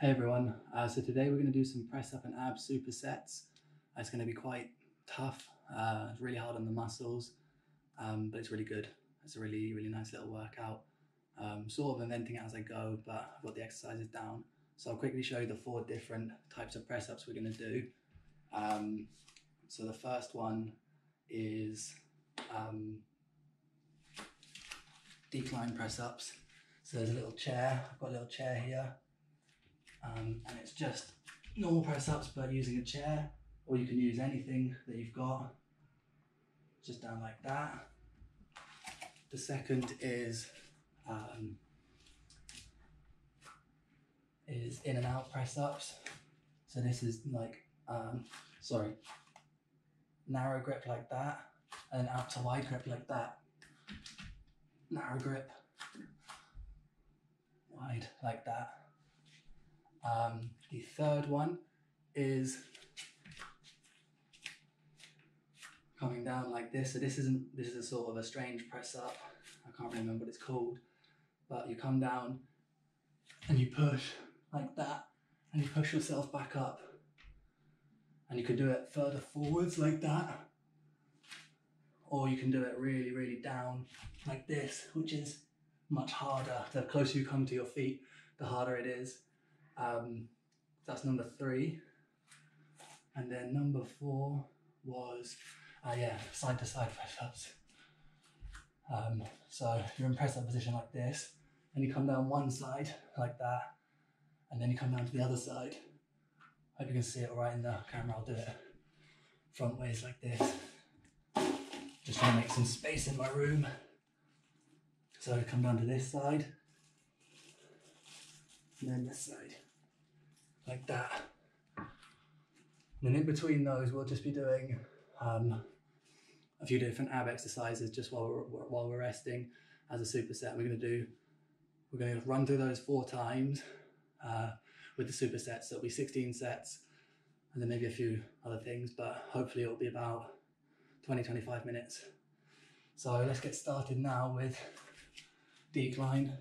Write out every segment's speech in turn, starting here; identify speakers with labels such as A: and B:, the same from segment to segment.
A: Hey everyone, so today we're going to do some press up and ab supersets. It's going to be quite tough, it's really hard on the muscles, but it's really good. It's a really nice little workout. Sort of inventing it as I go, but I've got the exercises down. So I'll quickly show you the 4 different types of press ups we're going to do. So the first one is decline press ups. So there's a little chair, I've got a little chair here. And it's just normal press ups but using a chair, or you can use anything that you've got, just down like that. The second is in and out press ups. So this is like narrow grip like that, and then out to wide grip like that. Narrow grip, wide like that. The third one is coming down like this. So this is a sort of a strange press up. I can't remember what it's called, but you come down and you push like that, and you push yourself back up, and you can do it further forwards like that, or you can do it really down like this, which is much harder. The closer you come to your feet, the harder it is. That's number 3, and then number 4 was side to side press ups. So you're in press up position like this, and you come down one side like that, and then you come down to the other side. Hope you can see it all right in the camera. I'll do it front ways like this. Just trying to make some space in my room. So I come down to this side, and then this side, like that. And then in between those, we'll just be doing a few different ab exercises just while we're resting as a superset. We're going to run through those 4 times with the supersets. So it'll be 16 sets, and then maybe a few other things, but hopefully it'll be about 20-25 minutes. So let's get started now with decline.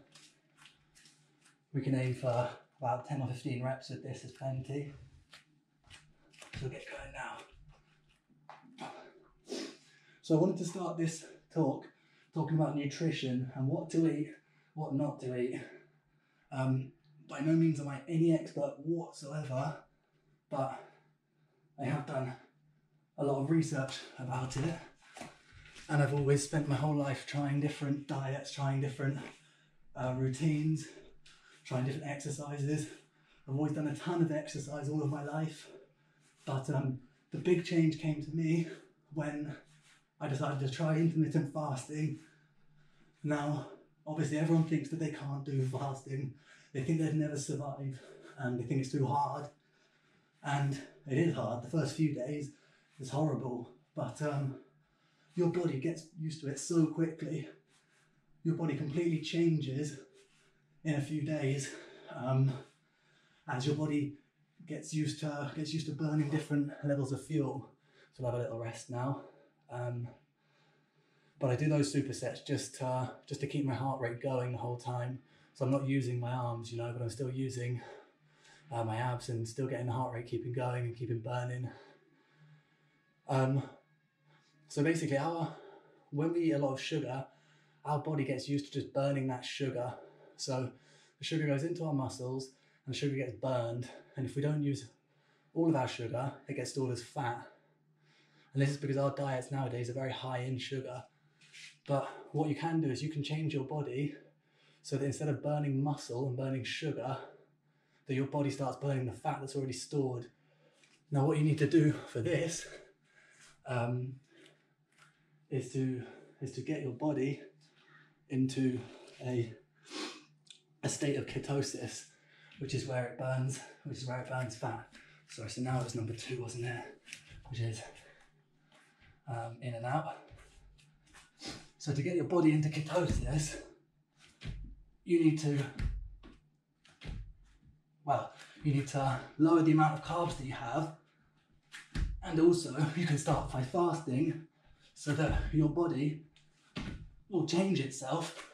A: We can aim for about 10 or 15 reps with this, is plenty. So we'll get going now. So I wanted to start this talk talking about nutrition and what to eat, what not to eat. By no means am I any expert whatsoever, but I have done a lot of research about it, and I've always spent my whole life trying different diets, trying different routines, trying different exercises. I've always done a ton of exercise all of my life, but the big change came to me when I decided to try intermittent fasting. Now, obviously everyone thinks that they can't do fasting. They think they'd never survive, and they think it's too hard. And it is hard. The first few days is horrible, but your body gets used to it so quickly. Your body completely changes in a few days as your body gets used to burning different levels of fuel. So I'll have a little rest now. But I do those supersets just to keep my heart rate going the whole time. So I'm not using my arms, but I'm still using my abs and still getting the heart rate keeping going and keeping burning. So basically when we eat a lot of sugar, our body gets used to just burning that sugar. So the sugar goes into our muscles and the sugar gets burned. And if we don't use all of our sugar, it gets stored as fat. And this is because our diets nowadays are very high in sugar. But what you can do is you can change your body so that instead of burning muscle and burning sugar, that your body starts burning the fat that's already stored. Now what you need to do for this is to get your body into a state of ketosis, which is where it burns fat. Sorry, so now it was number 2, wasn't it? Which is in and out. So to get your body into ketosis, you need to lower the amount of carbs that you have, and also you can start by fasting so that your body will change itself.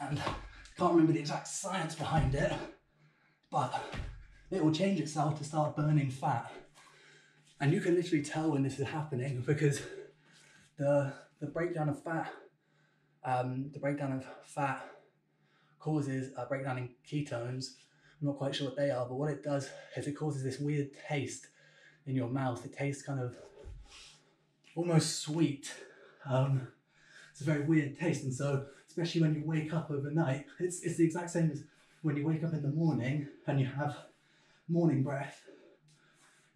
A: And I can't remember the exact science behind it, but it will change itself to start burning fat. And you can literally tell when this is happening because the breakdown of fat, causes a breakdown in ketones. I'm not quite sure what they are, but what it does is it causes this weird taste in your mouth. It tastes kind of almost sweet. It's a very weird taste, and so especially when you wake up overnight, it's the exact same as when you wake up in the morning and you have morning breath.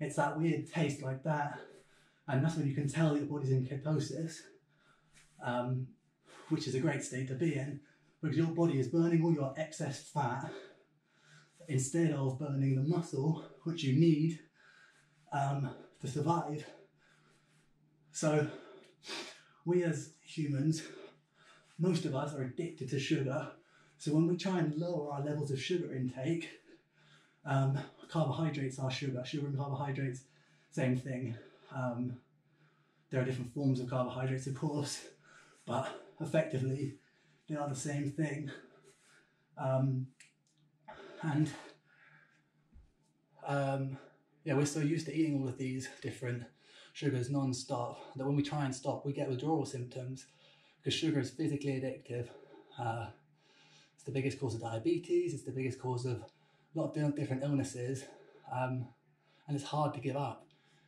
A: It's that weird taste like that, and that's when you can tell your body's in ketosis, which is a great state to be in, because your body is burning all your excess fat instead of burning the muscle which you need to survive. So we as humans, most of us are addicted to sugar. So when we try and lower our levels of sugar intake, carbohydrates are sugar. Sugar and carbohydrates, same thing. There are different forms of carbohydrates, of course, but effectively they are the same thing. Yeah, we're so used to eating all of these different sugars non-stop that when we try and stop, we get withdrawal symptoms because sugar is physically addictive. It's the biggest cause of diabetes, it's the biggest cause of a lot of different illnesses, and it's hard to give up.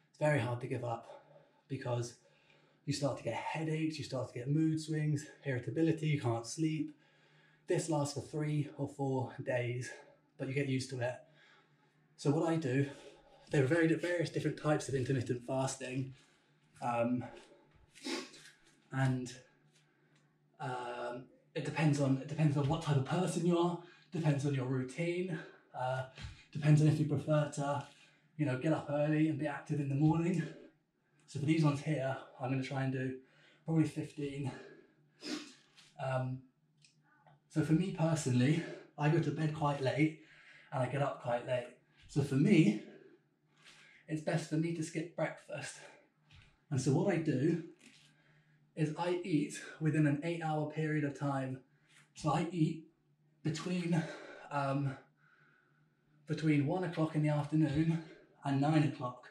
A: It's very hard to give up because you start to get headaches, you start to get mood swings, irritability, you can't sleep. This lasts for 3 or 4 days, but you get used to it. So what I do, there are various different types of intermittent fasting, it depends on what type of person you are, depends on your routine, depends on if you prefer to, get up early and be active in the morning. So for these ones here, I'm going to try and do probably 15. So for me personally, I go to bed quite late and I get up quite late. So for me, it's best for me to skip breakfast. And so what I do is I eat within an 8-hour period of time. So I eat between 1 o'clock in the afternoon and 9 o'clock.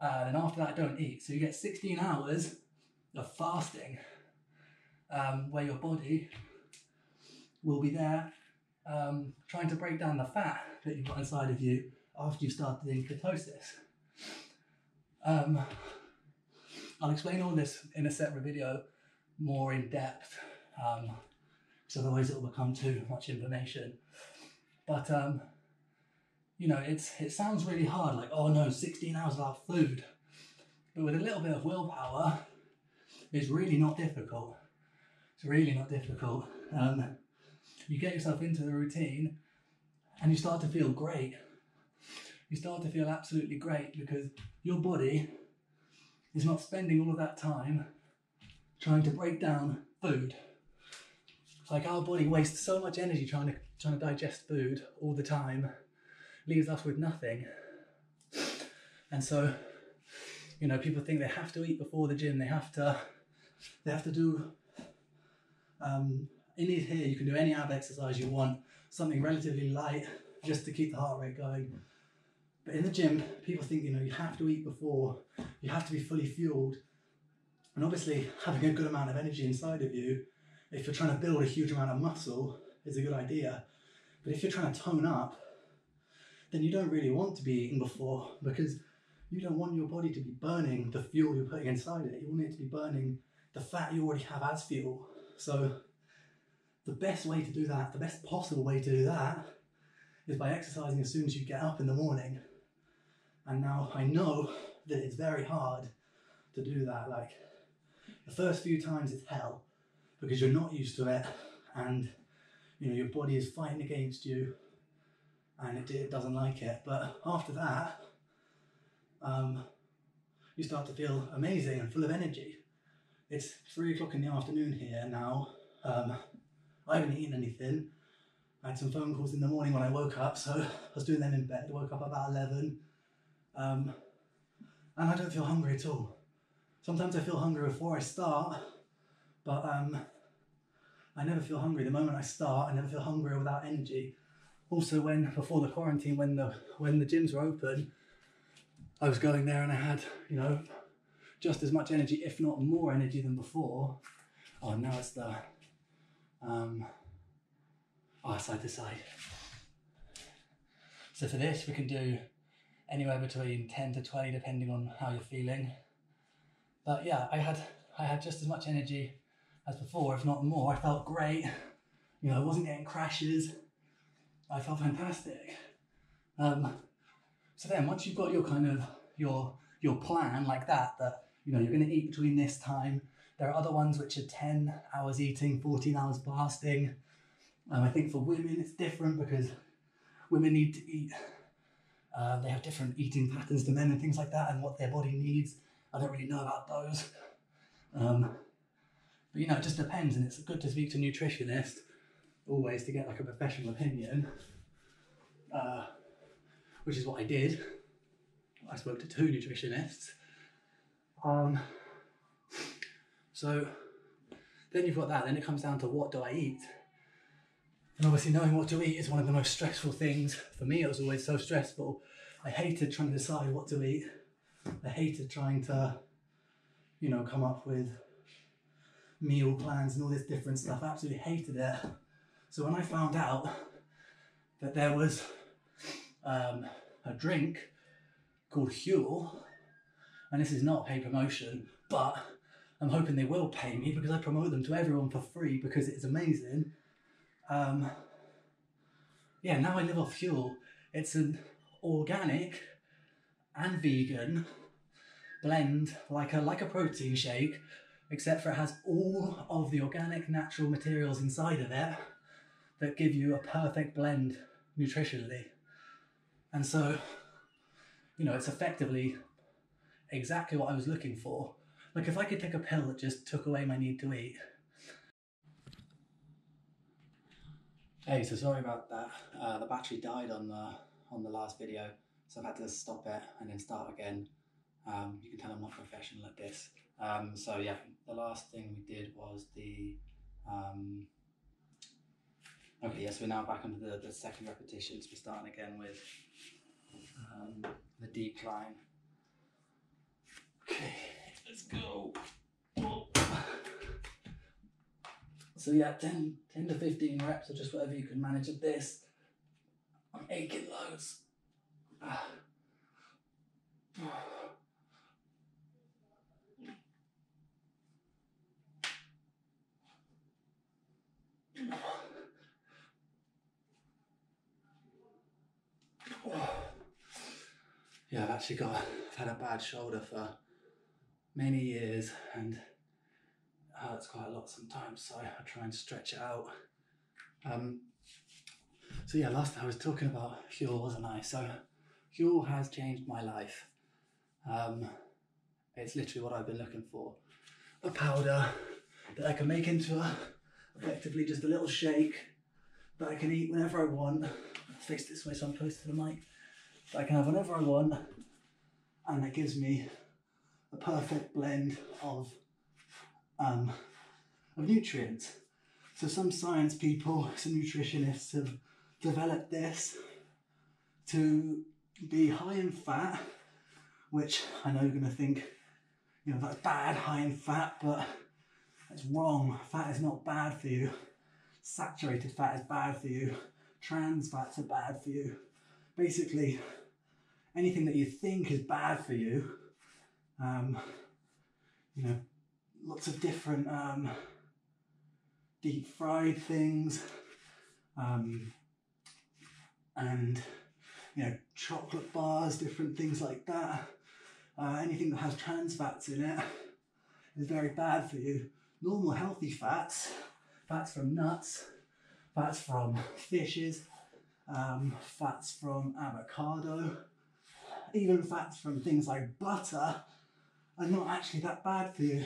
A: And after that I don't eat. So you get 16 hours of fasting where your body will be there trying to break down the fat that you've got inside of you after you've started in ketosis. I'll explain all this in a separate video more in depth, because otherwise it will become too much information. But it sounds really hard, like, oh no, 16 hours without food. But with a little bit of willpower, it's really not difficult. It's really not difficult. You get yourself into the routine and you start to feel great. You start to feel absolutely great because your body is not spending all of that time trying to break down food. Like our body wastes so much energy trying to digest food all the time, leaves us with nothing. And so, people think they have to eat before the gym. They have to do. In here, you can do any ab exercise you want, something relatively light, just to keep the heart rate going. But in the gym, people think, you have to eat before, you have to be fully fueled. And obviously, having a good amount of energy inside of you, if you're trying to build a huge amount of muscle, is a good idea. But if you're trying to tone up, then you don't really want to be eating before, because you don't want your body to be burning the fuel you're putting inside it. You want it to be burning the fat you already have as fuel. So the best way to do that, the best possible way to do that, is by exercising as soon as you get up in the morning. And now I know that it's very hard to do that. Like, the first few times it's hell because you're not used to it, and your body is fighting against you and it doesn't like it. But after that, you start to feel amazing and full of energy. It's 3 o'clock in the afternoon here now. I haven't eaten anything. I had some phone calls in the morning when I woke up, so I was doing them in bed. I woke up about 11, and I don't feel hungry at all. Sometimes I feel hungry before I start, but I never feel hungry. The moment I start, I never feel hungry or without energy. Also, before the quarantine, when the gyms were open, I was going there and I had, you know, just as much energy, if not more energy than before. Oh, now it's the side to side. So for this, we can do anywhere between 10 to 20, depending on how you're feeling. But yeah, I had just as much energy as before, if not more. I felt great. You know, I wasn't getting crashes. I felt fantastic. So then once you've got your kind of, your plan like that, you know, you're going to eat between this time. There are other ones which are 10 hours eating, 14 hours fasting. I think for women it's different because women need to eat, they have different eating patterns to men and things like that, and what their body needs. I don't really know about those. But you know, it just depends, and it's good to speak to a nutritionist always to get like a professional opinion, which is what I did. I spoke to 2 nutritionists. So then you've got that, then it comes down to what do I eat? And obviously knowing what to eat is one of the most stressful things. For me, it was always so stressful. I hated trying to decide what to eat. I hated trying to, you know, come up with meal plans and all this different stuff. I absolutely hated it. So when I found out that there was a drink called Huel, and this is not a paid promotion, but I'm hoping they will pay me because I promote them to everyone for free because it's amazing. Yeah, now I live off Huel. It's an organic and vegan blend, like a protein shake, except for it has all of the organic natural materials inside of it that give you a perfect blend nutritionally. And so, you know, it's effectively exactly what I was looking for. Like if I could take a pill that just took away my need to eat. Hey, so sorry about that. The battery died on the last video, so I've had to stop it and then start again. You can tell I'm not professional at this. So yeah, the last thing we did was the okay, yes, we're now back onto the second repetition, so we're starting again with the decline. Okay, let's go. So yeah, 10 to 15 reps or just whatever you can manage of this. I'm aching loads. Yeah, I've had a bad shoulder for many years and it hurts quite a lot sometimes, so I try and stretch it out. So yeah, last time I was talking about Huel, wasn't I? So Huel has changed my life. It's literally what I've been looking for. A powder that I can make into effectively just a little shake that I can eat whenever I want. I'll face this way so I'm close to the mic. That I can have whenever I want, and it gives me a perfect blend of nutrients. So some science people, some nutritionists have developed this to be high in fat, which I know you're going to think, you know, that's bad, high in fat, but that's wrong. Fat is not bad for you. Saturated fat is bad for you. Trans fats are bad for you. Basically, anything that you think is bad for you, you know, lots of different deep fried things, and you know, chocolate bars, different things like that. Anything that has trans fats in it is very bad for you. Normal healthy fats, fats from nuts, fats from fishes, fats from avocado, even fats from things like butter are not actually that bad for you,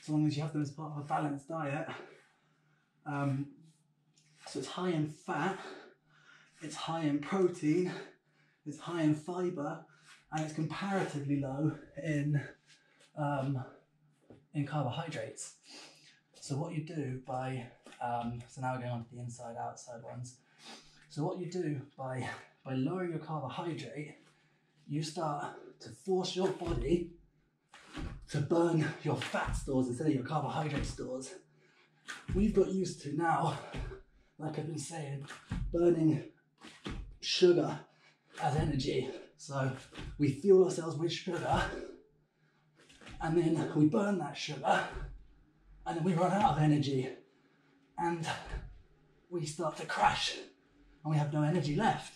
A: as long as you have them as part of a balanced diet. So it's high in fat, it's high in protein, it's high in fibre, and it's comparatively low in carbohydrates. So what you do by, so now we're going on to the inside outside ones. So what you do by lowering your carbohydrate, you start to force your body to burn your fat stores instead of your carbohydrate stores. We've got used to now, like I've been saying, burning sugar as energy. So we fuel ourselves with sugar, and then we burn that sugar, and then we run out of energy, and we start to crash, and we have no energy left.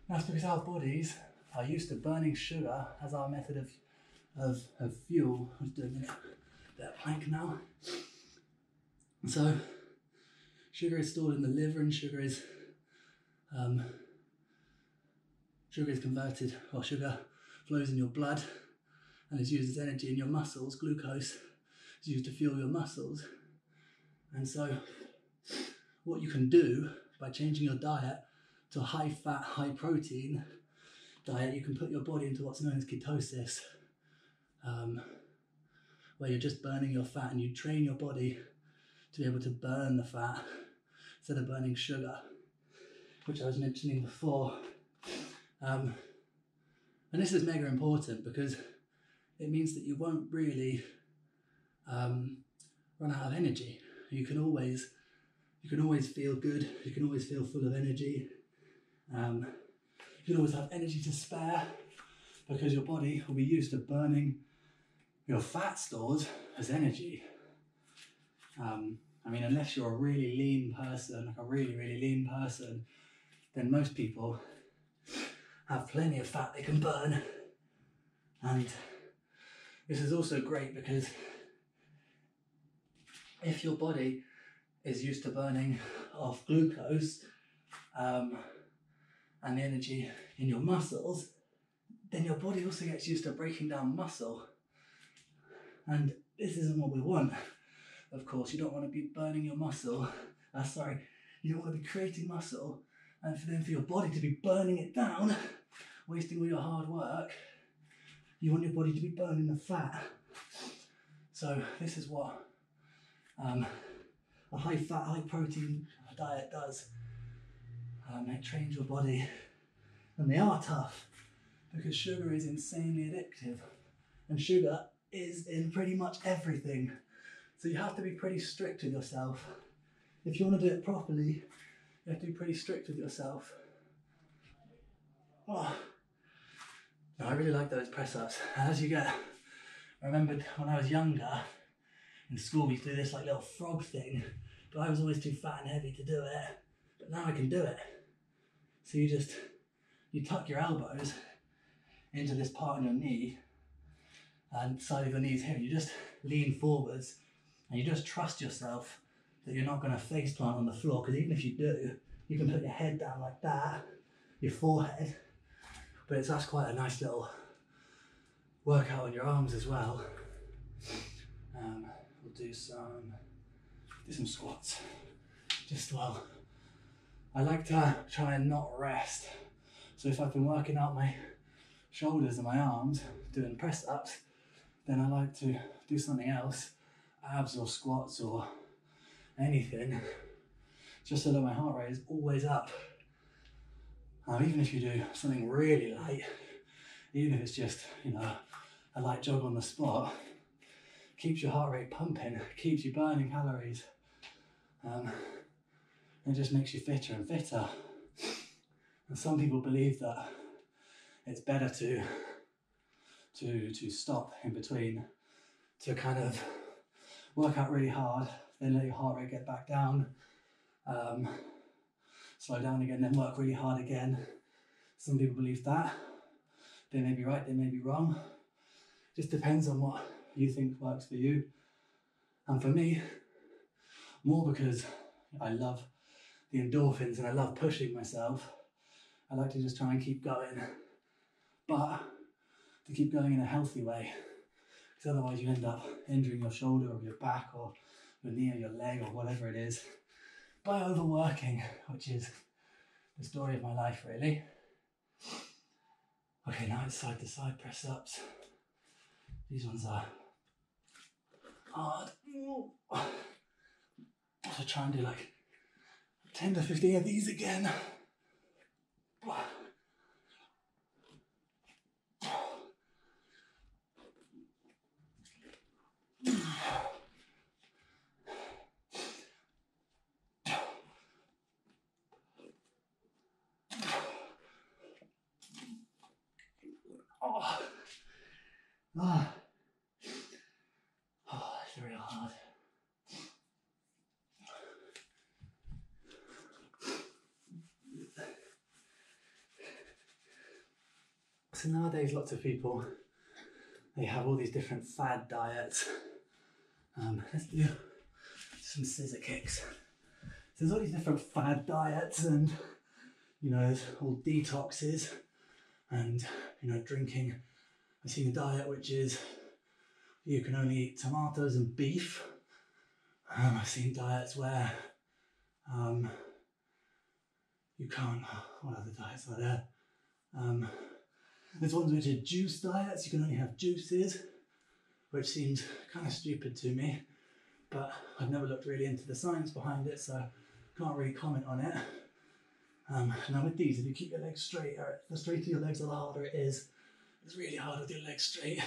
A: That's because our bodies are used to burning sugar as our method of fuel. I'm just doing a bit of plank now. And so sugar is stored in the liver, and sugar is converted, or sugar flows in your blood and is used as energy in your muscles. Glucose is used to fuel your muscles. And so what you can do by changing your diet to a high fat, high protein diet, you can put your body into what's known as ketosis, where you're just burning your fat, and you train your body to be able to burn the fat instead of burning sugar, which I was mentioning before. And this is mega important because it means that you won't really run out of energy. You can always feel good. You can always feel full of energy. You can always have energy to spare because your body will be used to burning your fat stores as energy. I mean, unless you're a really lean person, like a really, really lean person, then most people have plenty of fat they can burn. And this is also great because if your body is used to burning off glucose and the energy in your muscles, then your body also gets used to breaking down muscle. And this isn't what we want. Of course, you don't want to be burning your muscle. You don't want to be creating muscle and then for your body to be burning it down, wasting all your hard work. You want your body to be burning the fat. So this is what a high fat, high protein diet does. It trains your body, and they are tough because sugar is insanely addictive, and sugar is in pretty much everything. So you have to be pretty strict with yourself. If you want to do it properly, you have to be pretty strict with yourself. Oh. No, I really like those press ups. I remembered when I was younger, in school we used to do this like little frog thing, but I was always too fat and heavy to do it. But now I can do it. So you tuck your elbows into this part on your knee, and side of your knees here, you just lean forwards, and you just trust yourself that you're not going to face plant on the floor, because even if you do, you can put your head down like that, your forehead, but that's quite a nice little workout on your arms as well. We'll do some squats. I like to try and not rest. So if I've been working out my shoulders and my arms doing press ups, then I like to do something else, abs or squats or anything, just so that my heart rate is always up. Even if you do something really light, even if it's just, a light jog on the spot, keeps your heart rate pumping, keeps you burning calories. It just makes you fitter and fitter. And some people believe that it's better to stop in between, to kind of work out really hard, then let your heart rate get back down, slow down again, then work really hard again. Some people believe that. They may be right, they may be wrong. Just depends on what you think works for you. And for me, more because I love the endorphins and I love pushing myself, I like to just try and keep going, but to keep going in a healthy way, because otherwise you end up injuring your shoulder or your back or your knee or your leg or whatever it is by overworking, which is the story of my life, really. Okay, now it's side to side press ups. These ones are hard. So try and do like 10 to 15 of these again. It's real hard. So nowadays, lots of people, they have all these different fad diets. Let's do some scissor kicks. So there's all these different fad diets, and you know, there's all detoxes, and you know, drinking. I've seen a diet which is you can only eat tomatoes and beef. I've seen diets where you can't. What other diets are there? There's ones which are juice diets. You can only have juices, which seems kind of stupid to me, but I've never looked really into the science behind it, so can't really comment on it. Now with these, if you keep your legs straight, or the straighter your legs are, the harder it is. It's really hard with your legs straight.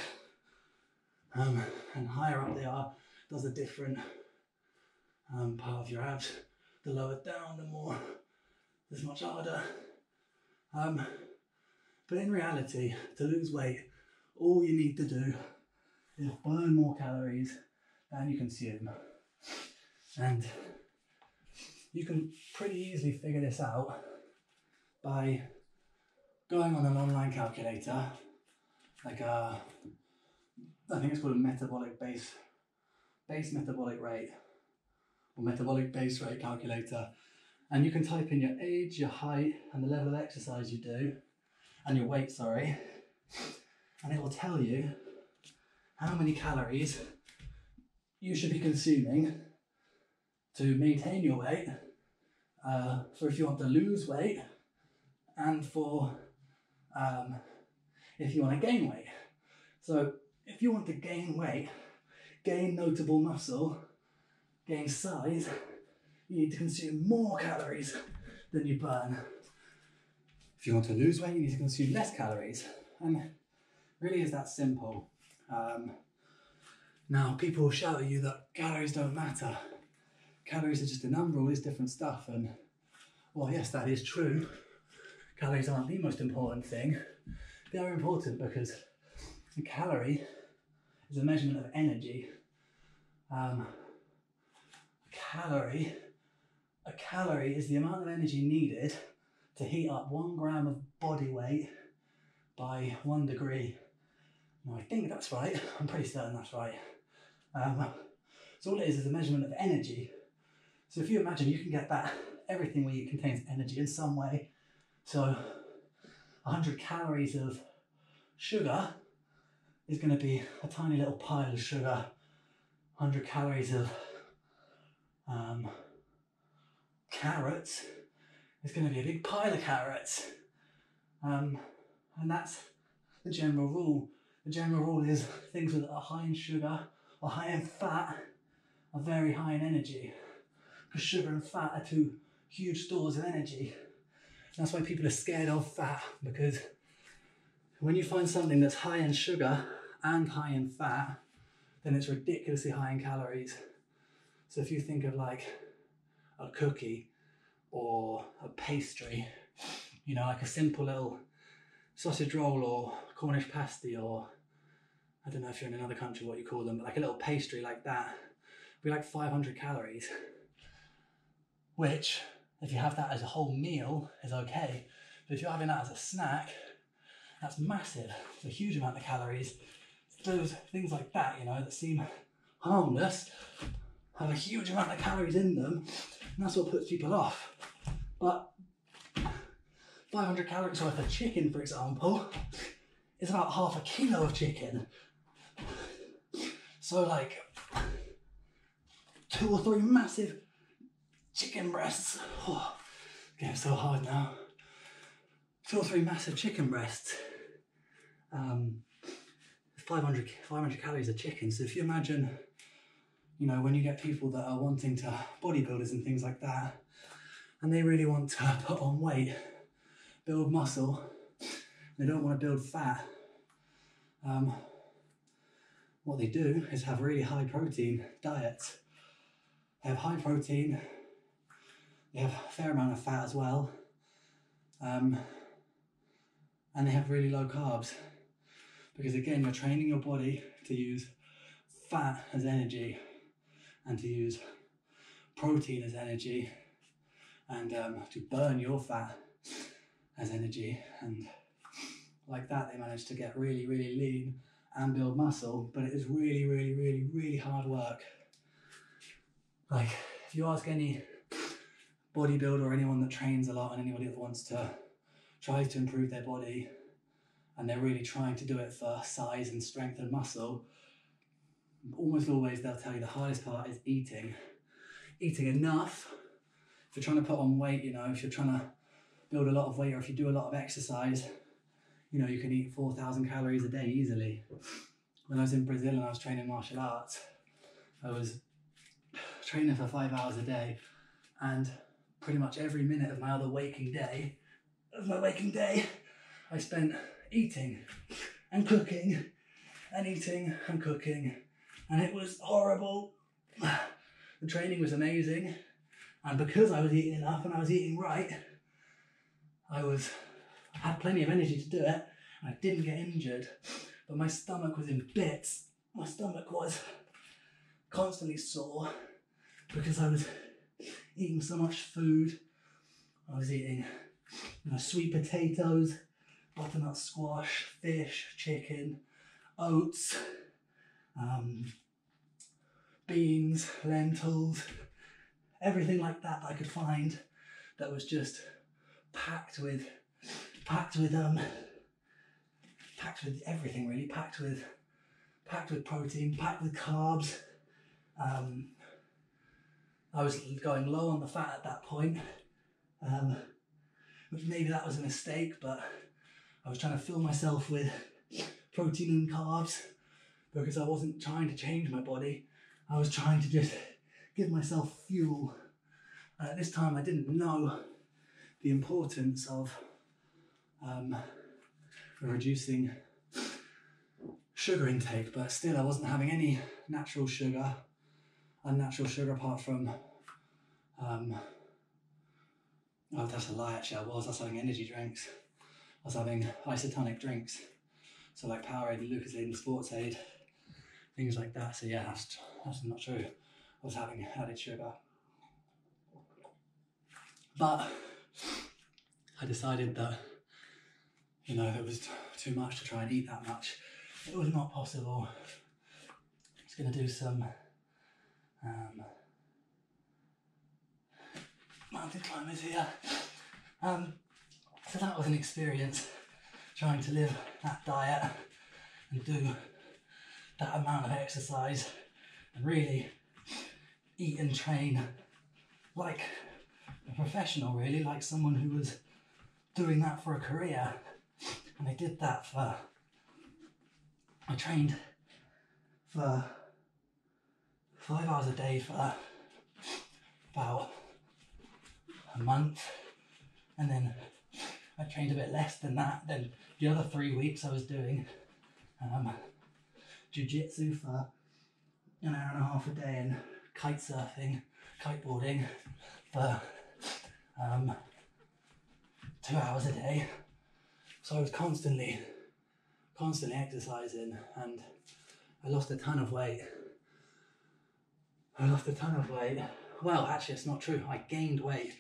A: And higher up they are, does a different part of your abs. The lower down, the more, it's much harder. But in reality, to lose weight, all you need to do is burn more calories than you consume. And you can pretty easily figure this out by going on an online calculator, like I think it's called a metabolic base metabolic rate, or metabolic base rate calculator. And you can type in your age, your height, and the level of exercise you do, and your weight, sorry, and it will tell you how many calories you should be consuming to maintain your weight, for if you want to lose weight, and for if you want to gain weight. So if you want to gain weight, gain notable muscle, gain size, you need to consume more calories than you burn. If you want to lose weight, you need to consume less calories. And it really is that simple. Now, people will shout at you that calories don't matter. Calories are just a number, all this different stuff. And, well, yes, that is true. Calories aren't the most important thing. They are important because a calorie is a measurement of energy. A calorie is the amount of energy needed to heat up 1 gram of body weight by 1 degree. Now, I think that's right. I'm pretty certain that's right. So all it is a measurement of energy. So if you imagine, you can get that, everything we eat contains energy in some way. So 100 calories of sugar is going to be a tiny little pile of sugar. 100 calories of carrots is going to be a big pile of carrots. And that's the general rule. The general rule is things that are high in sugar or high in fat are very high in energy, because sugar and fat are two huge stores of energy. That's why people are scared of fat, because when you find something that's high in sugar and high in fat, then it's ridiculously high in calories. So if you think of like a cookie or a pastry, you know, like a simple little sausage roll or Cornish pasty, or I don't know if you're in another country what you call them, but like a little pastry like that, would be like 500 calories, which if you have that as a whole meal is okay, but if you're having that as a snack, that's massive. It's a huge amount of calories. Those things like that, you know, that seem harmless, have a huge amount of calories in them, and that's what puts people off. But 500 calories worth of chicken, for example, is about half a kilo of chicken. So like 2 or 3 massive chicken breasts. Oh, it's getting so hard now. 2 or 3 massive chicken breasts. 500 calories of chicken. So if you imagine, you know, when you get people that are wanting to, bodybuilders and things like that, and they really want to put on weight, build muscle. They don't want to build fat. What they do is have really high protein diets. They have high protein, they have a fair amount of fat as well, and they have really low carbs. Because again, you're training your body to use fat as energy and to use protein as energy and to burn your fat as energy. And like that, they manage to get really, really lean and build muscle, but it is really, really, really, really hard work. Like, if you ask any bodybuilder or anyone that trains a lot and anybody that wants to try to improve their body and they're really trying to do it for size and strength and muscle, almost always they'll tell you the hardest part is eating. Eating enough. If you're trying to put on weight, you know, if you're trying to build a lot of weight or if you do a lot of exercise, you know, you can eat 4,000 calories a day easily. When I was in Brazil and I was training martial arts, I was training for 5 hours a day, and pretty much every minute of my other waking day, I spent eating and cooking and eating and cooking, and it was horrible. The training was amazing, and because I was eating enough and I was eating right, I had plenty of energy to do it, and I didn't get injured, but my stomach was in bits. My stomach was constantly sore because I was eating so much food. I was eating, you know, sweet potatoes, butternut squash, fish, chicken, oats, beans, lentils, everything like that I could find that was just packed with everything really, packed with protein, packed with carbs. I was going low on the fat at that point, which maybe that was a mistake, but I was trying to fill myself with protein and carbs because I wasn't trying to change my body. I was trying to just give myself fuel. And at this time I didn't know the importance of reducing sugar intake, but still I wasn't having any unnatural sugar apart from, oh, that's a lie actually, I was having energy drinks. I was having isotonic drinks, so like Powerade, Lucozade and Sportsaid, things like that. So yeah, that's not true. I was having added sugar. But I decided that, you know, it was too much to try and eat that much. It was not possible. I was going to do some mountain climbers here. So that was an experience, trying to live that diet and do that amount of exercise and really eat and train like a professional, really, like someone who was doing that for a career. And I did that I trained for 5 hours a day for about a month, and then I trained a bit less than that. Then the other 3 weeks I was doing jiu-jitsu for an hour and a half a day and kite surfing, kiteboarding for 2 hours a day. So I was constantly exercising, and I lost a ton of weight. Well, actually it's not true. I gained weight,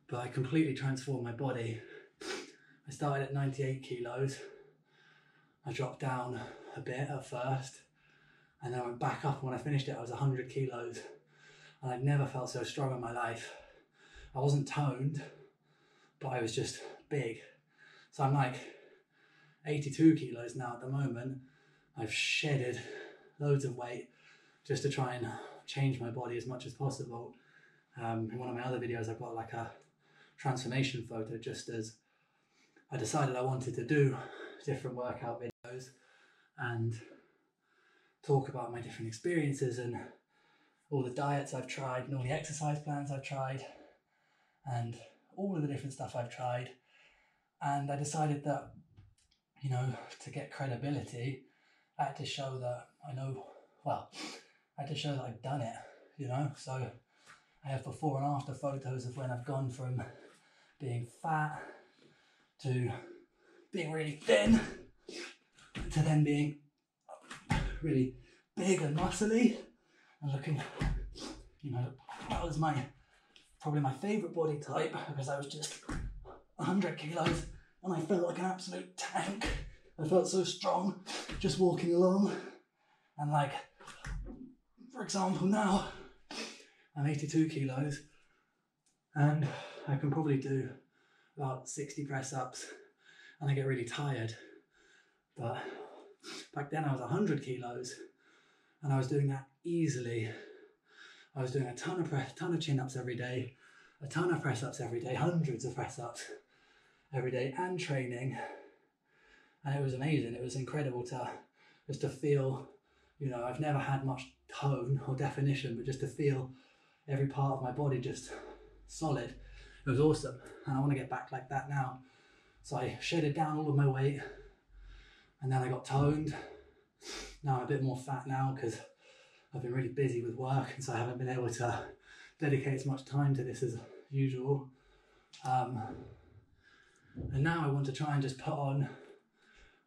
A: but I completely transformed my body. I started at 98 kilos. I dropped down a bit at first, and then I went back up. When I finished it, I was 100 kilos, and I'd never felt so strong in my life. I wasn't toned, but I was just big. So I'm like 82 kilos now at the moment. I've shedded loads of weight just to try and change my body as much as possible. In one of my other videos, I've got like a transformation photo, just as I decided I wanted to do different workout videos and talk about my different experiences and all the diets I've tried and all the exercise plans I've tried. and all of the different stuff I've tried. And I decided that, you know, to get credibility, I had to show that I know, well, I had to show that I've done it, you know. So I have before and after photos of when I've gone from being fat to being really thin to then being really big and muscly and looking, you know, that was probably my favourite body type, because I was just 100 kilos and I felt like an absolute tank. I felt so strong just walking along. And like, for example, now I'm 82 kilos and I can probably do about 60 press ups and I get really tired. But back then I was 100 kilos and I was doing that easily. I was doing a ton of chin ups every day, a ton of press ups every day, hundreds of press ups every day, and training. And it was amazing. It was incredible just to feel, you know, I've never had much tone or definition, but just to feel every part of my body just solid. It was awesome. And I want to get back like that now. So I shedded down all of my weight and then I got toned. Now I'm a bit more fat now because I've been really busy with work, and so I haven't been able to dedicate as much time to this as usual. And now I want to try and just put on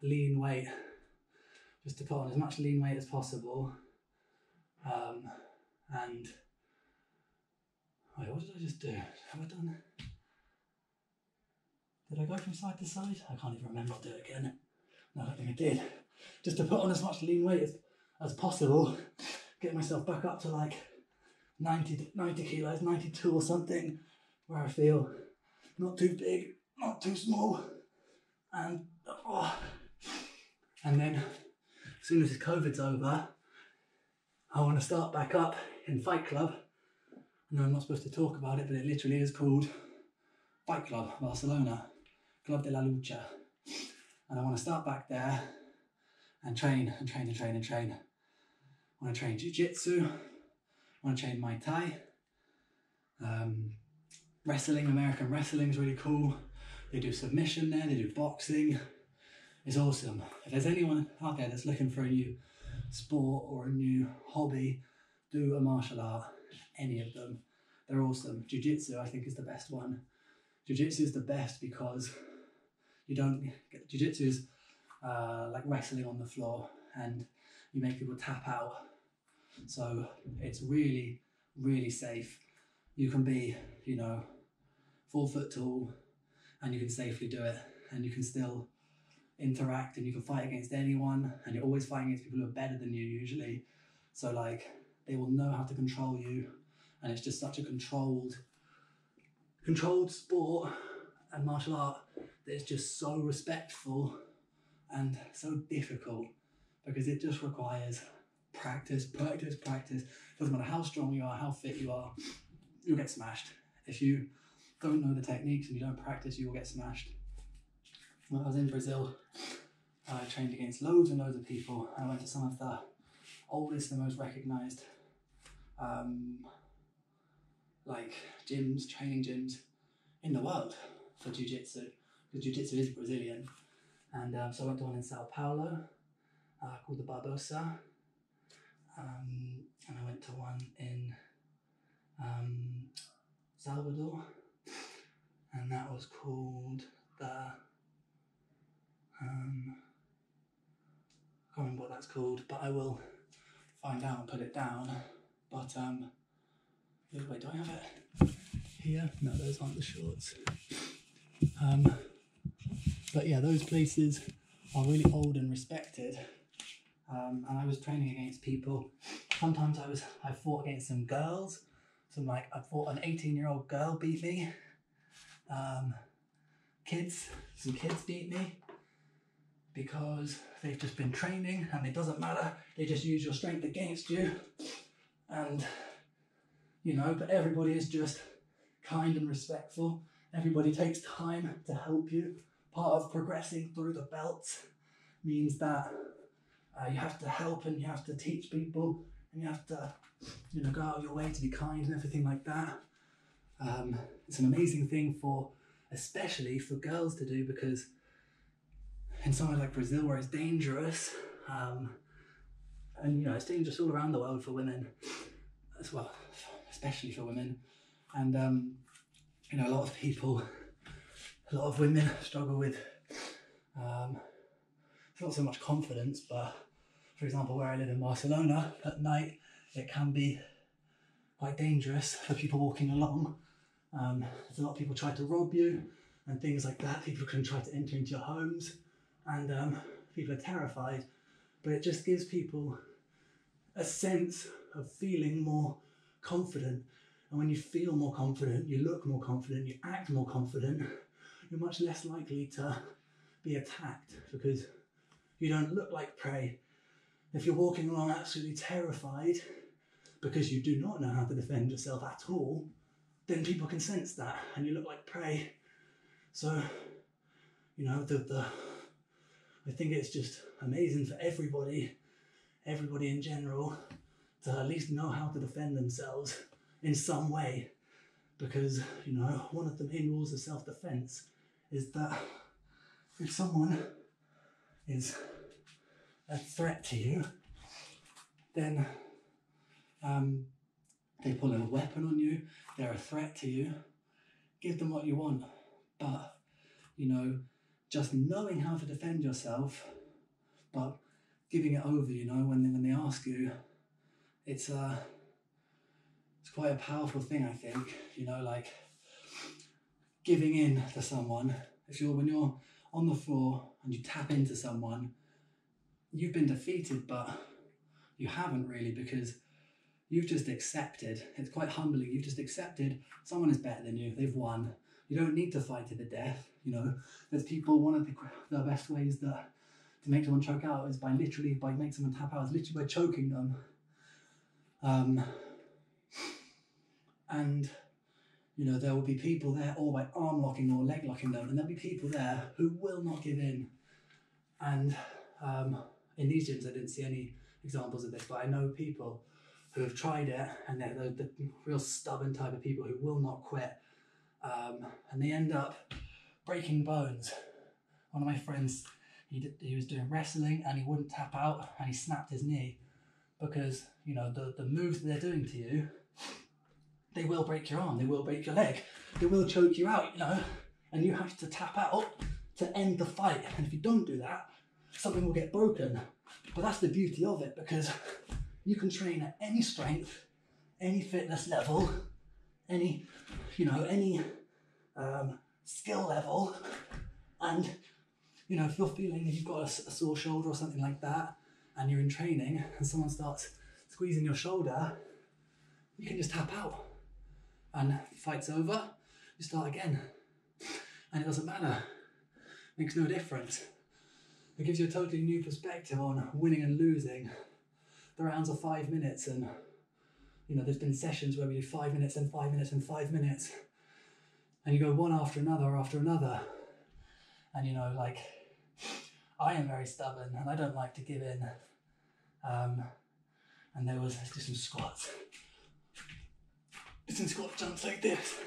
A: lean weight, just to put on as much lean weight as possible. And wait, what did I just do? Have I done? Did I go from side to side? I can't even remember. I'll do it again. No, I don't think I did. Just to put on as much lean weight as possible. Get myself back up to like 90 kilos, 92 or something, where I feel not too big, not too small, and then as soon as this COVID's over, I want to start back up in Fight Club. No, I'm not supposed to talk about it, but it literally is called Fight Club Barcelona, Club de la Lucha, and I want to start back there and train and train and train and train. I want to train jiu-jitsu, I want to train Muay Thai, wrestling, American wrestling is really cool. They do submission there, they do boxing. It's awesome. If there's anyone out there that's looking for a new sport or a new hobby, do a martial art, any of them. They're awesome. Jiu-jitsu, I think, is the best one. Jiu-jitsu is the best because you don't get, jiu-jitsu is like wrestling on the floor and you make people tap out. So it's really, really safe. You can be, you know, 4 foot tall and you can safely do it, and you can still interact and you can fight against anyone, and you're always fighting against people who are better than you usually. So like, they will know how to control you, and it's just such a controlled sport and martial art that is just so respectful and so difficult, because it just requires practice, practice, practice. Doesn't matter how strong you are, how fit you are, you'll get smashed. If you don't know the techniques and you don't practice, you will get smashed. When I was in Brazil, I trained against loads and loads of people. I went to some of the oldest and most recognised like gyms, training gyms in the world for jiu-jitsu, because jiu-jitsu is Brazilian. And so I went to one in Sao Paulo called the Barbosa, and I went to one in Salvador, and that was called the I can't remember what that's called, but I will find out and put it down. But wait, do I have it here? No, those aren't the shorts. But yeah, those places are really old and respected. And I was training against people. Sometimes I fought against some girls. I fought an 18-year-old girl beat me. Some kids beat me because they've just been training, and it doesn't matter. They just use your strength against you. And, you know, but everybody is just kind and respectful. Everybody takes time to help you. Part of progressing through the belts means that you have to help and you have to teach people, and you have to, you know, go out of your way to be kind and everything like that. It's an amazing thing especially for girls to do, because in somewhere like Brazil where it's dangerous, and it's dangerous all around the world for women as well, especially for women. And a lot of women struggle with it's not so much confidence, but for example, where I live in Barcelona, at night it can be quite dangerous for people walking along. There's a lot of people try to rob you and things like that. People can try to enter into your homes, and people are terrified. But it just gives people a sense of feeling more confident. And when you feel more confident, you look more confident, you act more confident, you're much less likely to be attacked, because you don't look like prey. If you're walking along absolutely terrified because you do not know how to defend yourself at all, then people can sense that and you look like prey. So, I think it's just amazing for everybody in general, to at least know how to defend themselves in some way. Because, one of the main rules of self-defense is that if someone is a threat to you, then they pull a weapon on you, they're a threat to you, give them what you want. But, just knowing how to defend yourself, but giving it over, when they ask you, it's quite a powerful thing, I think. Like giving in to someone. When you're on the floor and you tap into someone, you've been defeated, but you haven't really, because you've just accepted. It's quite humbling. You've just accepted someone is better than you. They've won. You don't need to fight to the death. There's people, one of the best ways to make someone choke out is by make someone tap out, is literally by choking them. And there will be people there, or by arm locking or leg locking them, and there'll be people there who will not give in. And in these gyms I didn't see any examples of this, but I know people who have tried it, and they're the real stubborn type of people who will not quit, and they end up breaking bones. One of my friends, he was doing wrestling and he wouldn't tap out, and he snapped his knee, because the moves that they're doing to you, they will break your arm, they will break your leg, they will choke you out, and you have to tap out to end the fight. And if you don't do that, something will get broken. But that's the beauty of it, because you can train at any strength, any fitness level, any skill level, and if you're feeling that you've got a sore shoulder or something like that, and you're in training and someone starts squeezing your shoulder, you can just tap out, and the fight's over, you start again, and it doesn't matter. It makes no difference. It gives you a totally new perspective on winning and losing. The rounds are 5 minutes, and there's been sessions where we do 5 minutes and 5 minutes and 5 minutes, and you go one after another, and I am very stubborn and I don't like to give in. And let's do some squats. Some squat jumps like this.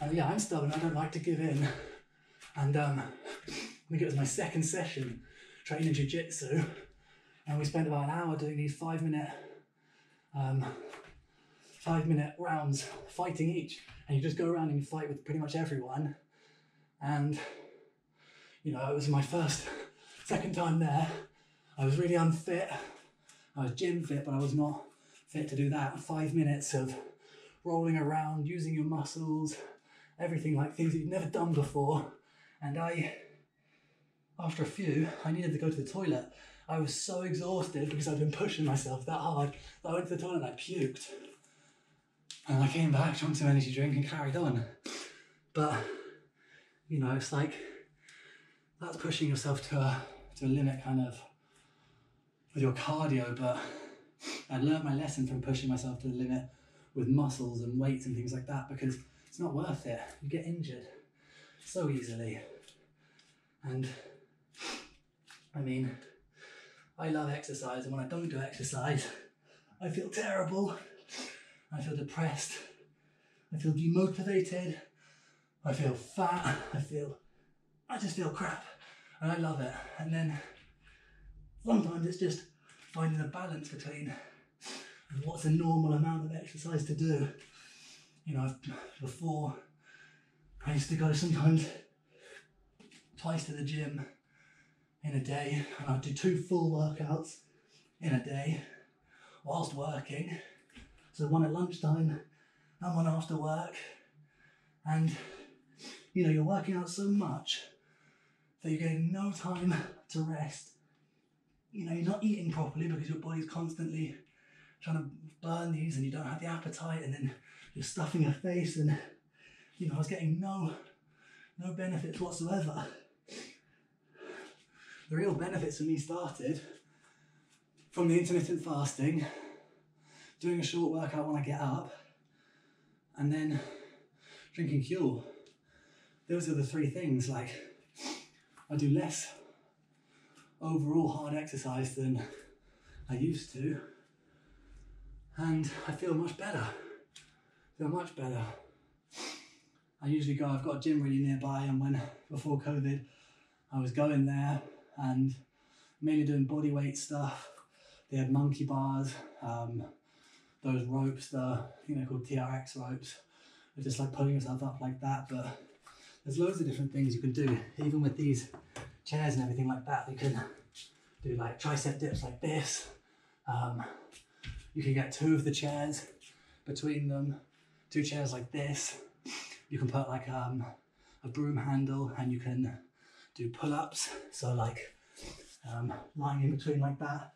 A: And I'm stubborn, I don't like to give in. And I think it was my second session training jiu-jitsu, and we spent about an hour doing these 5 minute rounds, fighting each, and you just go around and you fight with pretty much everyone. And it was my second time there. I was really unfit. I was gym fit, but I was not fit to do that. 5 minutes of rolling around, using your muscles, everything, like things that you've never done before. And after a few, I needed to go to the toilet. I was so exhausted because I'd been pushing myself that hard that I went to the toilet and I puked. And I came back, drank some energy drink and carried on. But, it's like, that's pushing yourself to a limit kind of with your cardio, but I learned my lesson from pushing myself to the limit with muscles and weights and things like that, because it's not worth it. You get injured so easily. And I love exercise, and when I don't do exercise, I feel terrible. I feel depressed. I feel demotivated, I feel fat, I just feel crap, and I love it. And then sometimes it's just finding a balance between what's a normal amount of exercise to do. You know, before I used to go sometimes twice to the gym in a day, and I'd do 2 full workouts in a day whilst working. So one at lunchtime and one after work. And you know, you're working out so much that you're getting no time to rest. You know, you're not eating properly because your body's constantly trying to burn these and you don't have the appetite, and then you're stuffing your face, and you know, I was getting no benefits whatsoever. The real benefits for me started from the intermittent fasting, doing a short workout when I get up, and then drinking fuel. Those are the 3 things. Like, I do less overall hard exercise than I used to, and I feel much better. I usually go, I've got a gym really nearby, and before COVID, I was going there and mainly doing body weight stuff. They had monkey bars, those ropes, called TRX ropes. It's just like pulling yourself up like that, but there's loads of different things you can do. Even with these chairs and everything like that, you can do like tricep dips like this. You can get 2 of the chairs between them, 2 chairs like this. You can put like a broom handle, and you can do pull-ups. So like lying in between like that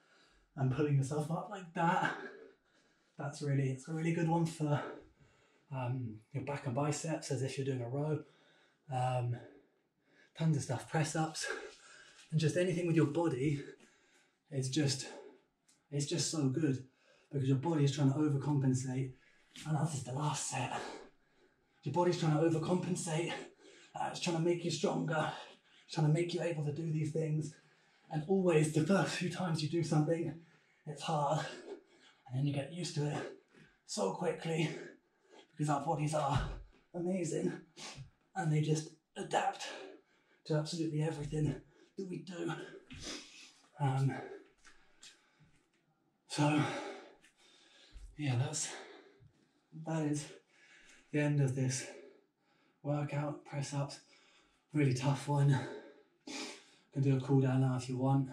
A: and pulling yourself up like that. It's a really good one for your back and biceps, as if you're doing a row. Tons of stuff, press-ups, and just anything with your body. It's just so good, because your body is trying to overcompensate. And that's just the last set. Your body's trying to overcompensate. It's trying to make you stronger. It's trying to make you able to do these things. And always, the first few times you do something, it's hard. And then you get used to it so quickly, because our bodies are amazing, and they just adapt to absolutely everything that we do. So yeah, that is the end of this workout. Press ups, really tough one. Can do a cool down now if you want.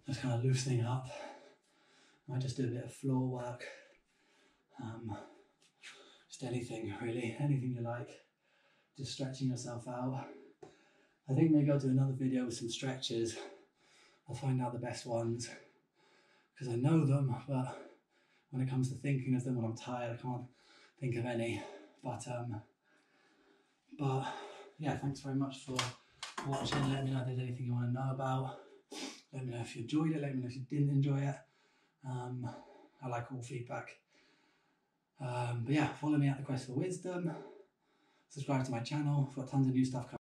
A: Just kind of loosening up. I might just do a bit of floor work. Just anything really, anything you like. Just stretching yourself out. I think maybe I'll do another video with some stretches. I'll find out the best ones, because I know them, but when it comes to thinking of them when I'm tired, I can't think of any. But yeah, thanks very much for watching. Let me know if there's anything you want to know about. Let me know if you enjoyed it. Let me know if you didn't enjoy it. I like all feedback. But yeah, follow me at The Quest for Wisdom. Subscribe to my channel. I've got tons of new stuff coming.